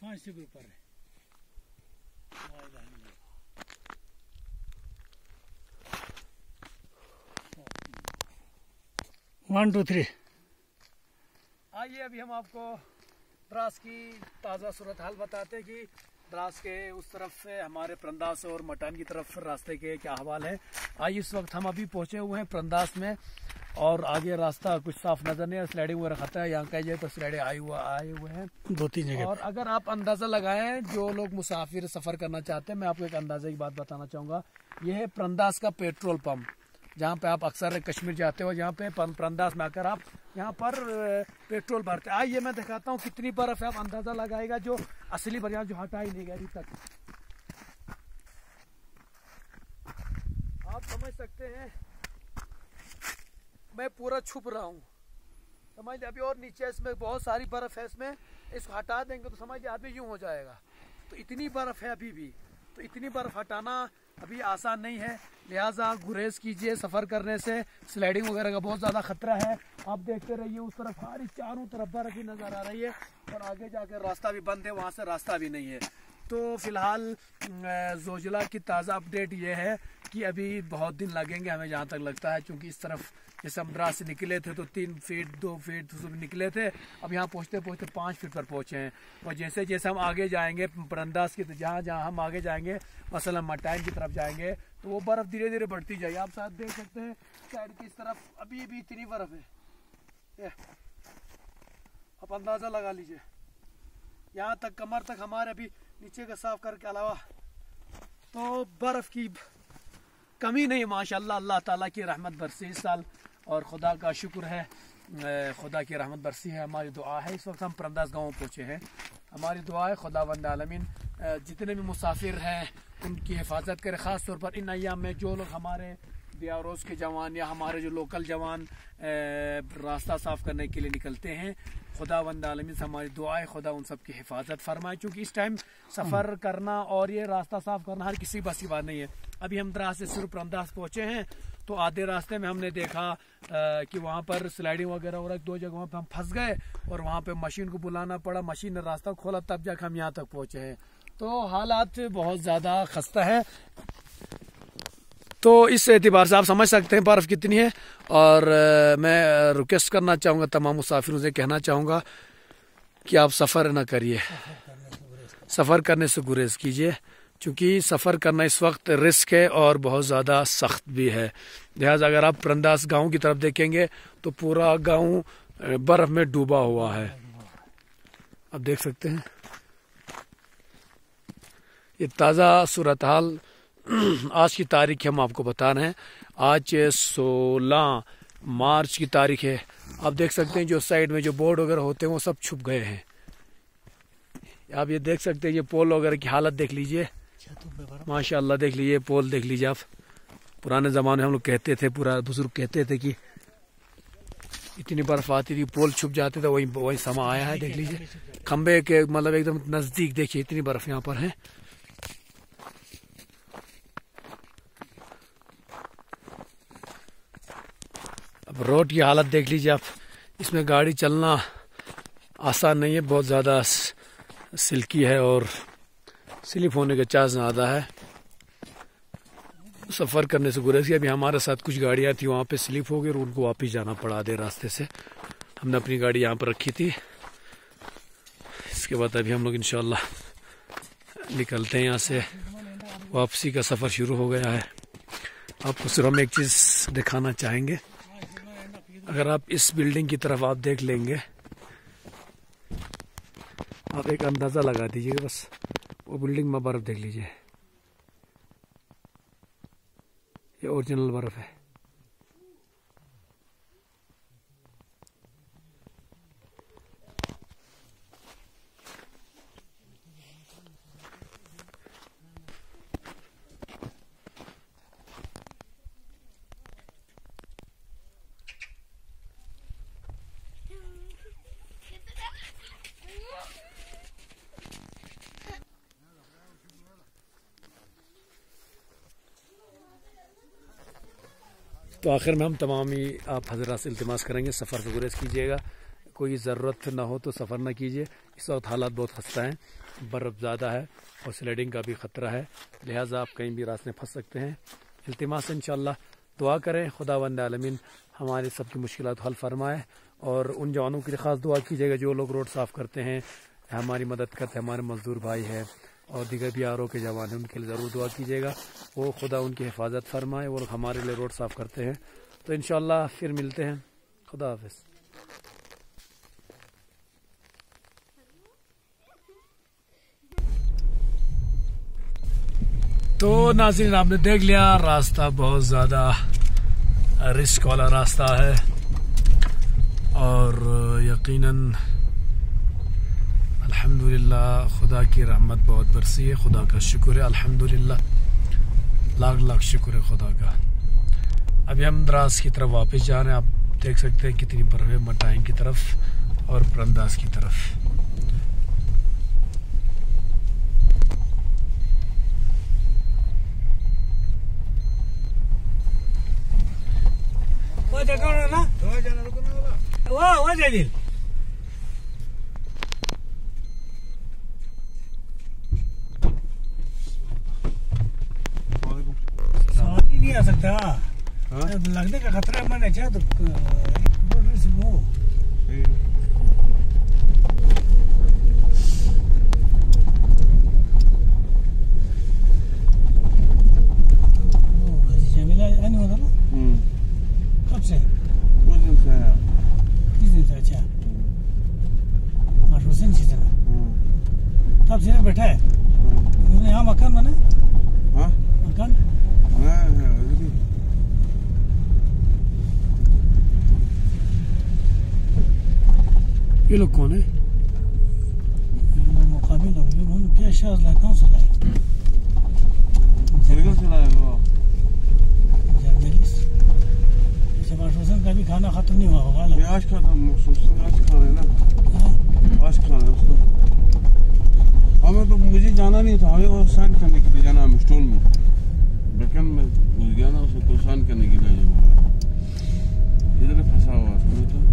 हाँ इससे भी ऊपर है। 1 2 3। आइए अभी हम आपको द्रास की ताज़ा सूरत हाल बताते हैं कि द्रास के उस तरफ से हमारे परंदास और मटान की तरफ रास्ते के क्या हवाल है। आइए इस वक्त हम अभी पहुंचे हुए हैं परंदास में और आगे रास्ता कुछ साफ नजर नहीं है, स्लाइडिंग वगैरह खतरा है। यहाँ कहिए तो स्लाइडिंग आए हुए हैं 2-3 जगह। और अगर आप अंदाज़ा लगाएं, जो लोग मुसाफिर सफ़र करना चाहते हैं, मैं आपको एक अंदाजे की बात बताना चाहूँगा। यह है परंदास का पेट्रोल पंप, जहाँ पे आप अक्सर कश्मीर जाते हो, यहाँ पे परंदास में आकर आप यहाँ पर पेट्रोल भरते। आइए मैं दिखाता हूँ कितनी बर्फ है, आप अंदाज़ा लगाएगा। जो असली बरियां जो हटा ही नहीं गया अभी तक, आप समझ सकते हैं। मैं पूरा छुप रहा हूँ, समझ अभी और नीचे इसमें बहुत सारी बर्फ है। इसमें इसको हटा देंगे तो समझ अभी यूँ हो जाएगा। तो इतनी बर्फ है अभी भी, तो इतनी बर्फ हटाना अभी आसान नहीं है। लिहाजा गुरेज कीजिए, सफ़र करने से स्लाइडिंग वगैरह का बहुत ज़्यादा खतरा है। आप देखते रहिए, उस तरफ सारी चारों तरफ बर्फ ही नज़र आ रही है और आगे जाकर रास्ता भी बंद है, वहाँ से रास्ता भी नहीं है। तो फिलहाल जोजिला की ताज़ा अपडेट ये है कि अभी बहुत दिन लगेंगे हमें, जहाँ तक लगता है, क्योंकि इस तरफ जैसे हम द्रास से निकले थे तो 3 फीट 2 फीट तो निकले थे। अब यहाँ पहुँचते पहुँचते 5 फीट पर पहुँचे हैं। और जैसे जैसे हम आगे जाएंगे परंदास की, जहाँ जहाँ हम आगे जाएंगे, मसलन मटाइन की तरफ जाएंगे, तो वो बर्फ़ धीरे धीरे बढ़ती जाएगी। आप साथ देख सकते हैं साइड की इस तरफ अभी भी इतनी बर्फ़ है, ये आप अंदाज़ा लगा लीजिए। यहाँ तक कमर तक हमारे अभी नीचे का साफ करके अलावा तो बर्फ़ की कमी नहीं। माशाल्लाह अल्लाह ताला की रहमत बरसी इस साल और खुदा का शुक्र है, खुदा की रहमत बरसी है। हमारी दुआ है, इस वक्त हम परंदास गाँव पहुँचे हैं। हमारी दुआ है खुदावंद आलमीन जितने भी मुसाफिर हैं उनकी हिफाजत करे। ख़ास तौर पर इन अय्याम में जो लोग हमारे बियारोज़ के जवान या हमारे जो लोकल जवान रास्ता साफ़ करने के लिए निकलते हैं, खुदावंद आलमीन से हमारी दुआ है खुदा उन सब की हिफाजत फरमाए। क्योंकि इस टाइम सफ़र करना और ये रास्ता साफ़ करना हर किसी बस की बात नहीं है। अभी हम द्रास से सिर्फ परंदास पहुँचे हैं तो आधे रास्ते में हमने देखा कि वहाँ पर स्लाइडिंग वगैरह और 2 जगहों पर हम फंस गए और वहाँ पे मशीन को बुलाना पड़ा, मशीन ने रास्ता खोला, तब जाकर हम यहाँ तक पहुँचे हैं। तो हालात बहुत ज़्यादा खस्ता है। तो इस एतबार से आप समझ सकते हैं बर्फ़ कितनी है। और मैं रिक्वेस्ट करना चाहूँगा, तमाम मुसाफिरों से कहना चाहूँगा कि आप सफ़र ना करिए, सफ़र करने से गुरेज कीजिए, क्योंकि सफ़र करना इस वक्त रिस्क है और बहुत ज़्यादा सख्त भी है। लिहाजा अगर आप परंदास गांव की तरफ देखेंगे तो पूरा गांव बर्फ़ में डूबा हुआ है, आप देख सकते हैं। ये ताज़ा सूरत हाल आज की तारीख हम आपको बता रहे हैं। आज 16 मार्च की तारीख है। आप देख सकते हैं जो साइड में जो बोर्ड वगैरह होते हैं वो सब छुप गए हैं। आप ये देख सकते हैं, ये पोल वगैरह की हालत देख लीजिए, माशाल्लाह देख लीजिए, पोल देख लीजिए आप। पुराने ज़माने हम लोग कहते थे, पूरा बुजुर्ग कहते थे कि इतनी बर्फ़ आती थी पोल छुप जाते थे, वही समा आया है। देख लीजिए खंबे के मतलब एकदम नज़दीक, देखिए इतनी बर्फ़ यहाँ पर है। अब रोड की हालत देख लीजिए आप, इसमें गाड़ी चलना आसान नहीं है, बहुत ज़्यादा सिल्की है और स्लिप होने का चांस ज़्यादा है। सफ़र करने से गुरेज किया। अभी हमारे साथ कुछ गाड़ियाँ थी, वहाँ पे स्लिप हो गई और उनको वापस जाना पड़ा आधे रास्ते से। हमने अपनी गाड़ी यहाँ पर रखी थी। इसके बाद अभी हम लोग इंशाल्लाह निकलते हैं यहाँ से, वापसी का सफ़र शुरू हो गया है। आपको सिर्फ हम एक चीज़ दिखाना चाहेंगे, अगर आप इस बिल्डिंग की तरफ आप देख लेंगे, आप एक अंदाज़ा लगा दीजिएगा बस, वो बिल्डिंग में बर्फ़ देख लीजिए, ये ओरिजिनल बर्फ़ है। तो आखिर में हम तमाम ही आप हज़रात से इल्तिमास करेंगे, सफ़र से गुरेज कीजिएगा। कोई ज़रूरत ना हो तो सफ़र ना कीजिए। इस वक्त हालात बहुत खस्ता हैं, बर्फ़ ज़्यादा है और स्लाइडिंग का भी ख़तरा है, लिहाजा आप कहीं भी रास्ते फंस सकते हैं। इल्तिमास इंशाअल्लाह दुआ करें खुदावंद आलमीन हमारी सबकी मुश्किलात हल फरमाए, और उन जवानों के लिए ख़ास दुआ कीजिएगा जो लोग रोड साफ़ करते हैं, हमारी मदद करते हैं, हमारे मज़दूर भाई हैं और दीगर भी आर ओ के जवान हैं, उनके लिए ज़रूर दुआ कीजिएगा, वो खुदा उनकी हिफाजत फरमाए। वो लोग हमारे लिए रोड साफ़ करते हैं। तो इंशाअल्लाह फिर मिलते हैं। खुदा हाफ़िज़। तो नाज़रीन आपने देख लिया, रास्ता बहुत ज़्यादा रिस्क वाला रास्ता है और यकीनन अल्हम्दुलिल्लाह खुदा की रहमत बहुत बरसी है। खुदा का शुक्र है, अल्हम्दुलिल्लाह लाख लाख शुक्र है खुदा का। अभी हम द्रास की तरफ वापस जा रहे हैं। आप देख सकते हैं कितनी बर्फ है मटाइन की तरफ और परंदाज की तरफ। नहीं आ सकता, लगने का खतरा है। मैंने चाहे तो वो जमीला नहीं होता ना। कब से? कुछ दिन से है। किस दिन से? अच्छा हुसैन से तब से बैठा है। उन्होंने यहाँ मकान बना। हाँ मकान है। ये लोग कौन है? मुकाबिल हो गए। क्या शाज ला कौन सा लाया? सरगल से लाया वो जर्नलिस्ट। हुसैन का भी खाना खत्म नहीं हुआ होगा। ये आज का था, हुसैन आज खाना है ना, आज खाना है उसको। हमें तो मुझे जाना नहीं था, हमें वो साइन करने के लिए जाना है स्टोल में, लेकिन मैं घुस गया ना उसको साइन करने के लिए। इधर फंसा हुआ था तो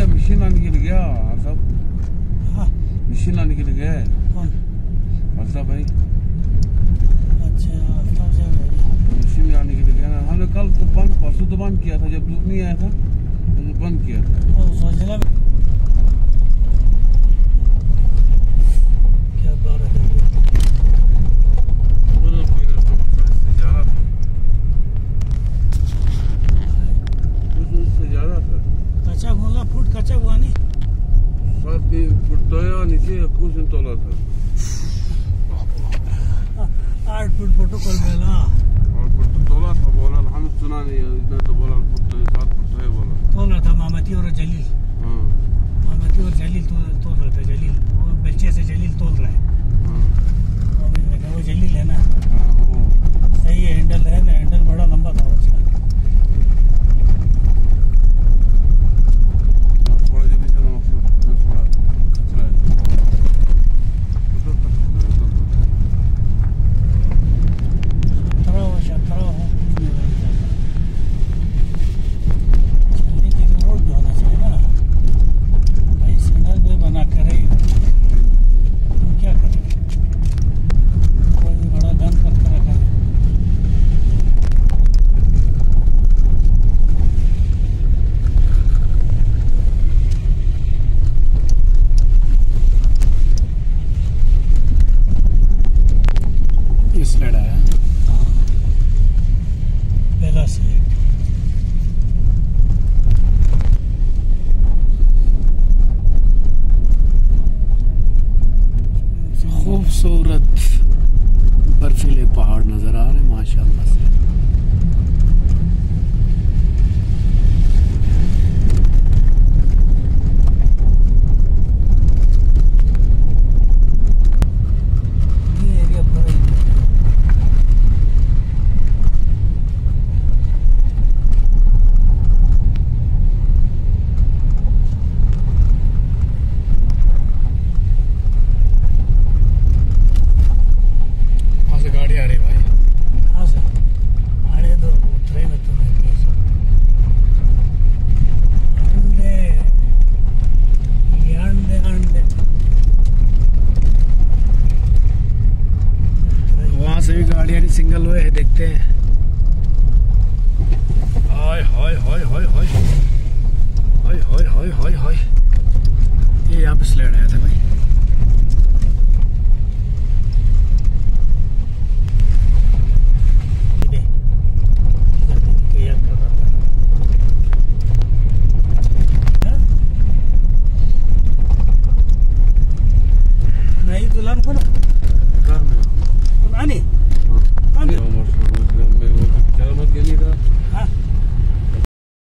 मशीन लाने के लिए गया सब। हाँ मशीन लाने के लिए गया है। कौन? अल्ताफ भाई। अच्छा मशीन लाने के लिए गया ना। हमने कल तो परसों तो बंद किया था, जब धूप नहीं आया था तो बंद किया था। क्या बात है? कच्चा घोला फुट कच्चा हुआ नहीं। 7 फुट तो है और नीचे कुछ दिन तोला था। 8 फुट प्रोटोकॉल में ना 8 फुट तो तोला था। बोला हम सुना नहीं इतना तो बोला 7 फुट तो है बोला। तोल रहा था मामती और जलील। हाँ मामती और जलील तोल रहा था। जलील वो बच्चे से जलील तोल रहा है। हाँ वो जलील है ना। हाँ वो सही है। हैंडल है ना, हैंडल बड़ा लंबा था उसका। देखते हैं। हाय हाय हाय हाय हाय हाय हाय हाय हाय हाय, ये यहाँ पे स्लाइड आया था।